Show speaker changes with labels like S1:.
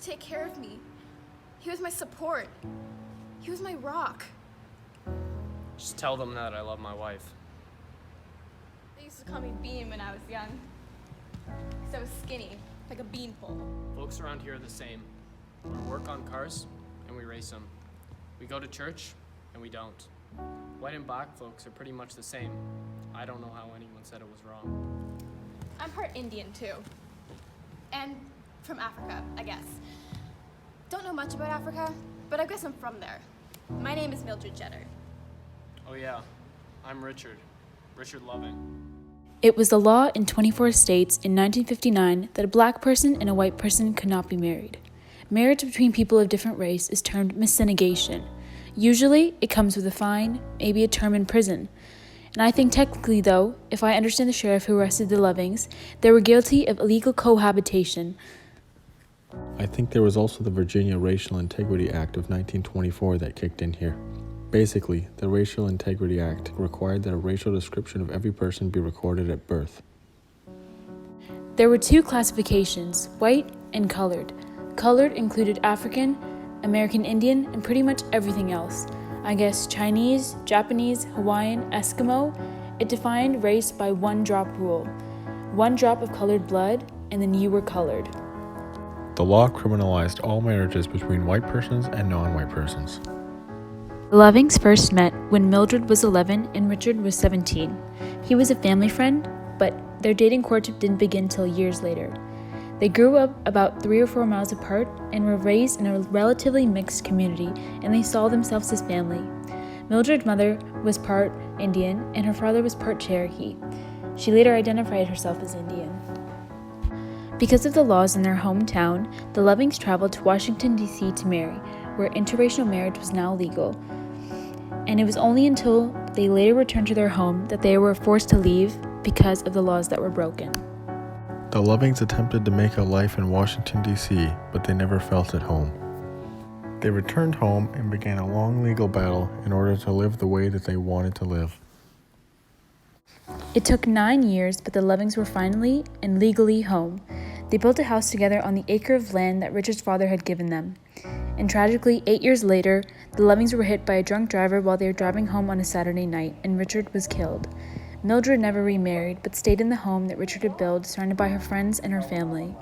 S1: take care of me. He was my support. He was my rock.
S2: Just tell them that I love my wife.
S1: They used to call me Bean when I was young. Because I was skinny, like a beanpole.
S2: Folks around here are the same. We work on cars, and we race them. We go to church, and we don't. White and black folks are pretty much the same. I don't know how anyone said it was wrong.
S1: I'm part Indian, too. And from Africa, I guess. Don't know much about Africa, but I guess I'm from there. My name is Mildred Jenner.
S2: Oh yeah, I'm Richard Loving.
S3: It was the law in 24 states in 1959 that a black person and a white person could not be married. Marriage between people of different race is termed miscegenation. Usually, it comes with a fine, maybe a term in prison. And I think technically, though, if I understand the sheriff who arrested the Lovings, they were guilty of illegal cohabitation.
S4: I think there was also the Virginia Racial Integrity Act of 1924 that kicked in here. Basically, the Racial Integrity Act required that a racial description of every person be recorded at birth.
S3: There were two classifications, white and colored. Colored included African, American Indian, and pretty much everything else. I guess Chinese, Japanese, Hawaiian, Eskimo. It defined race by one-drop rule. 1 drop of colored blood, and then you were colored.
S4: The law criminalized all marriages between white persons and non-white persons.
S3: The Lovings first met when Mildred was 11 and Richard was 17. He was a family friend, but their dating courtship didn't begin till years later. They grew up about 3 or 4 miles apart and were raised in a relatively mixed community, and they saw themselves as family. Mildred's mother was part Indian and her father was part Cherokee. She later identified herself as Indian. Because of the laws in their hometown, the Lovings traveled to Washington, D.C. to marry, where interracial marriage was now legal. And it was only until they later returned to their home that they were forced to leave because of the laws that were broken.
S4: The Lovings attempted to make a life in Washington, D.C., but they never felt at home. They returned home and began a long legal battle in order to live the way that they wanted to live.
S3: It took 9 years, but the Lovings were finally and legally home. They built a house together on the acre of land that Richard's father had given them. And tragically, 8 years later, the Lovings were hit by a drunk driver while they were driving home on a Saturday night, and Richard was killed. Mildred never remarried, but stayed in the home that Richard had built, surrounded by her friends and her family.